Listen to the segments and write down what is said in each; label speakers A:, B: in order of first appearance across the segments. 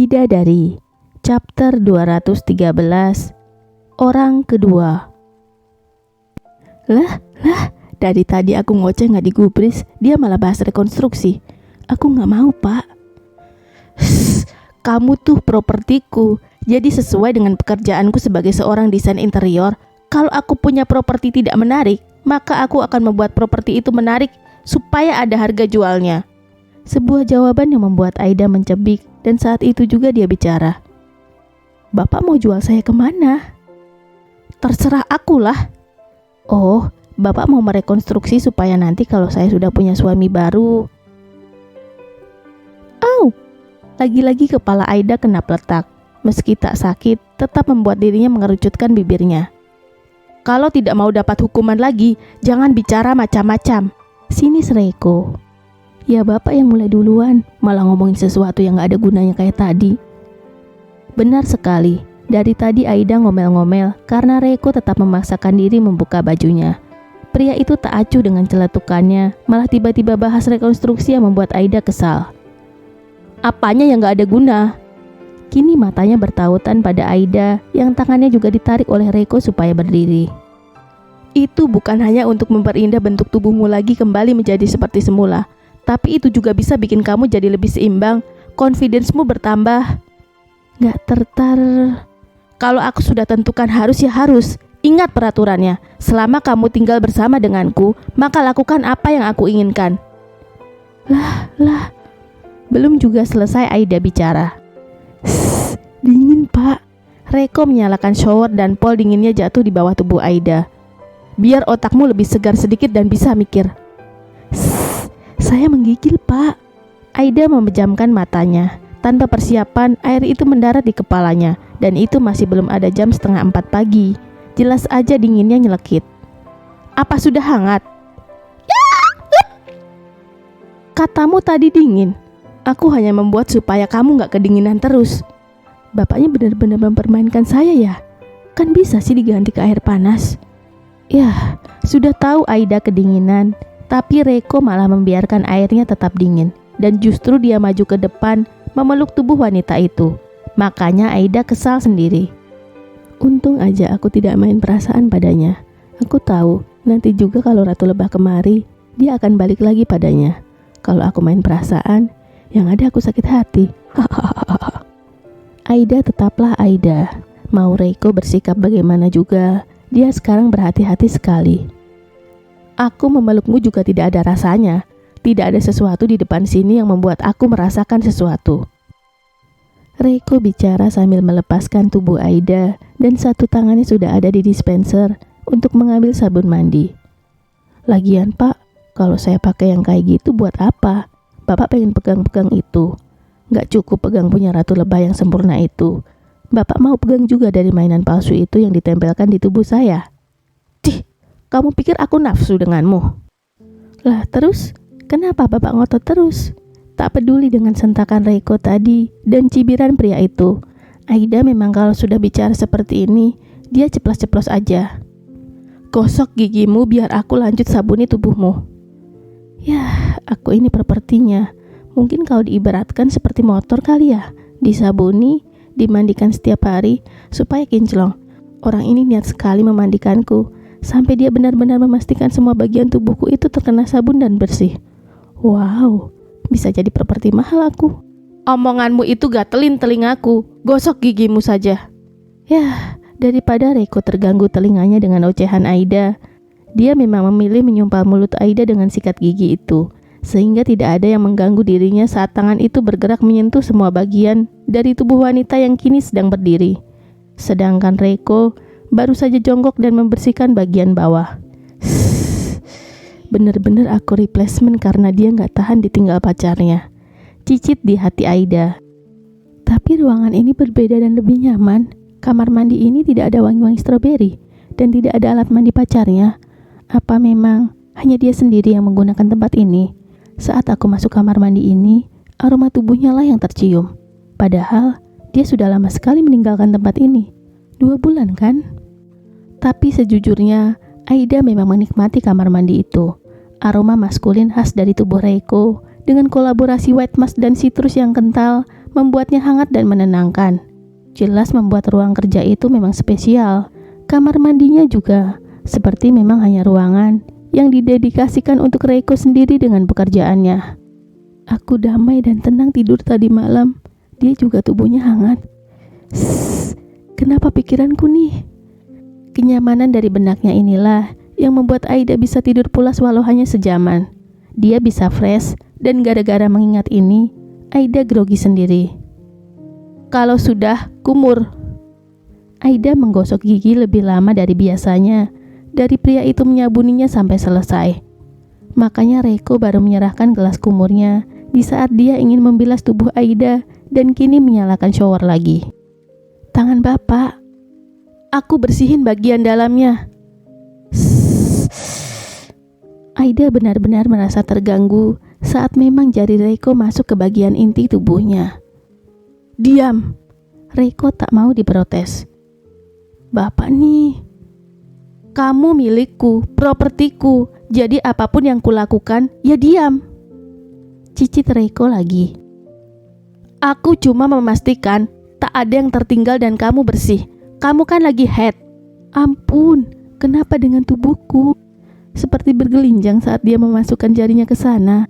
A: Bidadari, chapter 213, orang kedua. Lah, dari tadi aku ngoceh gak digubris, dia malah bahas rekonstruksi. Aku gak mau, Pak. Kamu tuh propertiku, jadi sesuai dengan pekerjaanku sebagai seorang desain interior. Kalau aku punya properti tidak menarik, maka aku akan membuat properti itu menarik supaya ada harga jualnya. Sebuah jawaban yang membuat Aida mencebik, dan saat itu juga dia bicara. Bapak mau jual saya kemana? Terserah akulah. Oh, Bapak mau merekonstruksi supaya nanti kalau saya sudah punya suami baru. Lagi-lagi kepala Aida kena peletak. Meski tak sakit, tetap membuat dirinya mengerucutkan bibirnya. Kalau tidak mau dapat hukuman lagi, jangan bicara macam-macam. Sini Reiko. Ya Bapak yang mulai duluan, malah ngomongin sesuatu yang gak ada gunanya kayak tadi. Benar sekali, dari tadi Aida ngomel-ngomel karena Reiko tetap memaksakan diri membuka bajunya. Pria itu tak acuh dengan celetukannya, malah tiba-tiba bahas rekonstruksi yang membuat Aida kesal. Apanya yang gak ada guna? Kini matanya bertautan pada Aida yang tangannya juga ditarik oleh Reiko supaya berdiri. Itu bukan hanya untuk memperindah bentuk tubuhmu lagi kembali menjadi seperti semula, tapi itu juga bisa bikin kamu jadi lebih seimbang, confidence-mu bertambah. Gak Kalau aku sudah tentukan harus ya harus. Ingat peraturannya, selama kamu tinggal bersama denganku, maka lakukan apa yang aku inginkan. Lah. Belum juga selesai Aida bicara. Dingin Pak. Reiko menyalakan shower dan pol dinginnya jatuh di bawah tubuh Aida. Biar otakmu lebih segar sedikit dan bisa mikir. Saya menggigil Pak. Aida memejamkan matanya. Tanpa persiapan, air itu mendarat di kepalanya. Dan itu masih belum ada jam 3:30 pagi. Jelas aja dinginnya nyelekit. Apa sudah hangat? Katamu tadi dingin. Aku hanya membuat supaya kamu gak kedinginan terus. Bapaknya benar-benar mempermainkan saya ya? Kan bisa sih diganti ke air panas. Yah, sudah tahu Aida kedinginan, tapi Reiko malah membiarkan airnya tetap dingin. Dan justru dia maju ke depan memeluk tubuh wanita itu. Makanya Aida kesal sendiri. Untung aja aku tidak main perasaan padanya. Aku tahu nanti juga kalau Ratu Lebah kemari, dia akan balik lagi padanya. Kalau aku main perasaan, yang ada aku sakit hati. Aida tetaplah Aida. Mau Reiko bersikap bagaimana juga, dia sekarang berhati-hati sekali. Aku memelukmu juga tidak ada rasanya. Tidak ada sesuatu di depan sini yang membuat aku merasakan sesuatu. Reiko bicara sambil melepaskan tubuh Aida dan satu tangannya sudah ada di dispenser untuk mengambil sabun mandi. Lagian Pak, kalau saya pakai yang kayak gitu buat apa? Bapak pengen pegang-pegang itu. Gak cukup pegang punya Ratu Lebah yang sempurna itu. Bapak mau pegang juga dari mainan palsu itu yang ditempelkan di tubuh saya. Cih, kamu pikir aku nafsu denganmu? Lah terus, kenapa Bapak ngotot terus? Tak peduli dengan sentakan Reiko tadi dan cibiran pria itu. Aida memang kalau sudah bicara seperti ini, dia ceplos-ceplos aja. Gosok gigimu biar aku lanjut sabuni tubuhmu. Yah, aku ini propertinya. Mungkin kalau diibaratkan seperti motor kali ya. Disabuni, dimandikan setiap hari supaya kinclong. Orang ini niat sekali memandikanku sampai dia benar-benar memastikan semua bagian tubuhku itu terkena sabun dan bersih. Wow, bisa jadi properti mahal aku. Omonganmu itu gatelin telingaku. Gosok gigimu saja. Yah, daripada Reiko terganggu telinganya dengan ocehan Aida, dia memang memilih menyumpal mulut Aida dengan sikat gigi itu, sehingga tidak ada yang mengganggu dirinya saat tangan itu bergerak menyentuh semua bagian dari tubuh wanita yang kini sedang berdiri. Sedangkan Reiko baru saja jongkok dan membersihkan bagian bawah. Bener-bener aku replacement karena dia gak tahan ditinggal pacarnya. Cicit di hati Aida. Tapi ruangan ini berbeda dan lebih nyaman. Kamar mandi ini tidak ada wangi-wangi stroberi dan tidak ada alat mandi pacarnya. Apa memang hanya dia sendiri yang menggunakan tempat ini? Saat aku masuk kamar mandi ini, aroma tubuhnya lah yang tercium. Padahal dia sudah lama sekali meninggalkan tempat ini. 2 bulan kan? Tapi sejujurnya, Aida memang menikmati kamar mandi itu. Aroma maskulin khas dari tubuh Reiko dengan kolaborasi white musk dan citrus yang kental membuatnya hangat dan menenangkan. Jelas membuat ruang kerja itu memang spesial. Kamar mandinya juga seperti memang hanya ruangan yang didedikasikan untuk Reiko sendiri dengan pekerjaannya. Aku damai dan tenang tidur tadi malam. Dia juga tubuhnya hangat. Kenapa pikiranku nih? Kenyamanan dari benaknya inilah yang membuat Aida bisa tidur pulas walau hanya sejaman. Dia bisa fresh dan gara-gara mengingat ini, Aida grogi sendiri. Kalau sudah, kumur. Aida menggosok gigi lebih lama dari biasanya. Dari pria itu menyabuninya sampai selesai. Makanya Reiko baru menyerahkan gelas kumurnya di saat dia ingin membilas tubuh Aida dan kini menyalakan shower lagi. Tangan Bapak, aku bersihin bagian dalamnya. Aida benar-benar merasa terganggu saat memang jari Reiko masuk ke bagian inti tubuhnya. Diam, Reiko tak mau diprotes. Bapak nih, kamu milikku, propertiku, jadi apapun yang kulakukan, ya diam. Cicit Reiko lagi. Aku cuma memastikan tak ada yang tertinggal dan kamu bersih. Kamu kan lagi head. Ampun, kenapa dengan tubuhku? Seperti bergelinjang saat dia memasukkan jarinya ke sana.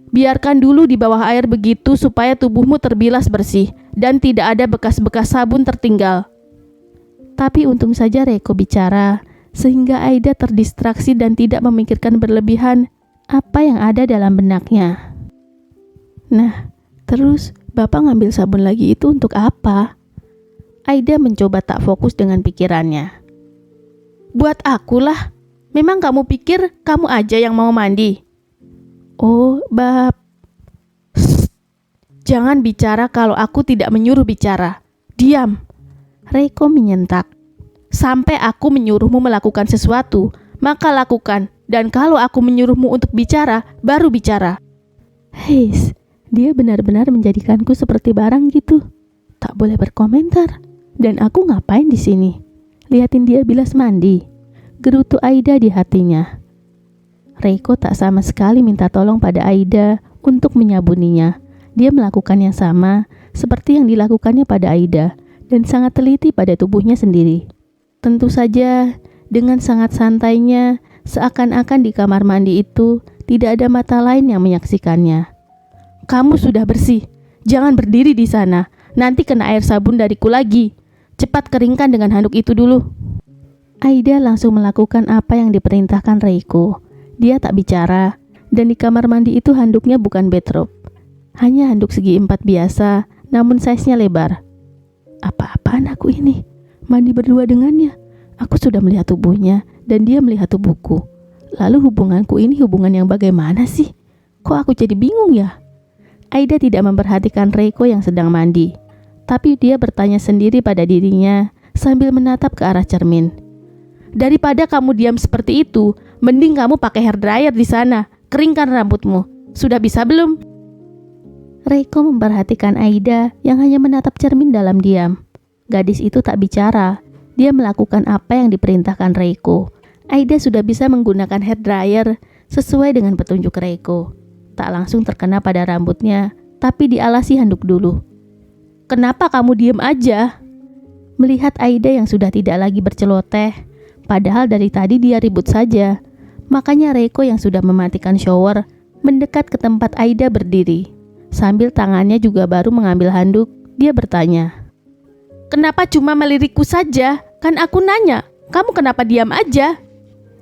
A: Biarkan dulu di bawah air begitu supaya tubuhmu terbilas bersih dan tidak ada bekas-bekas sabun tertinggal. Tapi untung saja Reiko bicara, sehingga Aida terdistraksi dan tidak memikirkan berlebihan apa yang ada dalam benaknya. Nah, terus Bapak ngambil sabun lagi itu untuk apa? Aida mencoba tak fokus dengan pikirannya. Buat akulah. Memang kamu pikir kamu aja yang mau mandi? Oh, Jangan bicara kalau aku tidak menyuruh bicara. Diam. Reiko menyentak. Sampai aku menyuruhmu melakukan sesuatu, maka lakukan. Dan kalau aku menyuruhmu untuk bicara, baru bicara. Heis, dia benar-benar menjadikanku seperti barang gitu. Tak boleh berkomentar. Dan aku ngapain di sini? Liatin dia bilas mandi. Gerutu Aida di hatinya. Reiko tak sama sekali minta tolong pada Aida untuk menyabuninya. Dia melakukan yang sama seperti yang dilakukannya pada Aida dan sangat teliti pada tubuhnya sendiri. Tentu saja dengan sangat santainya, seakan-akan di kamar mandi itu tidak ada mata lain yang menyaksikannya. Kamu sudah bersih, jangan berdiri di sana, nanti kena air sabun dariku lagi. Cepat keringkan dengan handuk itu dulu. Aida langsung melakukan apa yang diperintahkan Reiko. Dia tak bicara, dan di kamar mandi itu handuknya bukan bathrobe. Hanya handuk segi 4 biasa, namun size-nya lebar. Apa-apaan aku ini? Mandi berdua dengannya. Aku sudah melihat tubuhnya, dan dia melihat tubuhku. Lalu hubunganku ini hubungan yang bagaimana sih? Kok aku jadi bingung ya? Aida tidak memperhatikan Reiko yang sedang mandi. Tapi dia bertanya sendiri pada dirinya sambil menatap ke arah cermin. Daripada kamu diam seperti itu, mending kamu pakai hair dryer di sana. Keringkan rambutmu. Sudah bisa belum? Reiko memperhatikan Aida yang hanya menatap cermin dalam diam. Gadis itu tak bicara. Dia melakukan apa yang diperintahkan Reiko. Aida sudah bisa menggunakan hair dryer sesuai dengan petunjuk Reiko. Tak langsung terkena pada rambutnya, tapi dialasi handuk dulu. Kenapa kamu diam aja? Melihat Aida yang sudah tidak lagi berceloteh, padahal dari tadi dia ribut saja. Makanya Reiko yang sudah mematikan shower mendekat ke tempat Aida berdiri. Sambil tangannya juga baru mengambil handuk, dia bertanya. Kenapa cuma melirikku saja? Kan aku nanya, kamu kenapa diam aja?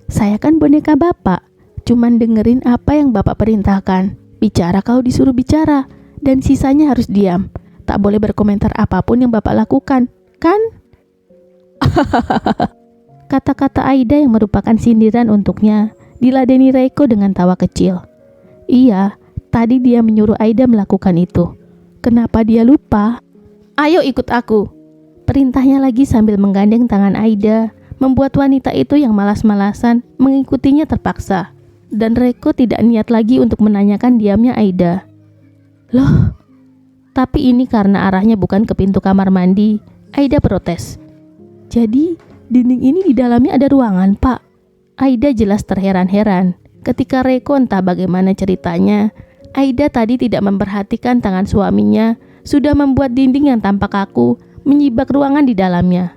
A: Saya kan boneka Bapak, cuman dengerin apa yang Bapak perintahkan. Bicara kalau disuruh bicara, dan sisanya harus diam. Tak boleh berkomentar apapun yang Bapak lakukan, kan? Kata-kata Aida yang merupakan sindiran untuknya diladeni Reiko dengan tawa kecil. Iya, tadi dia menyuruh Aida melakukan itu. Kenapa dia lupa? Ayo ikut aku. Perintahnya lagi sambil menggandeng tangan Aida, membuat wanita itu yang malas-malasan mengikutinya terpaksa. Dan Reiko tidak niat lagi untuk menanyakan diamnya Aida. Loh, tapi ini karena arahnya bukan ke pintu kamar mandi. Aida protes. Jadi, dinding ini di dalamnya ada ruangan, Pak. Aida jelas terheran-heran. Ketika Reiko entah bagaimana ceritanya, Aida tadi tidak memperhatikan tangan suaminya sudah membuat dinding yang tampak kaku menyibak ruangan di dalamnya.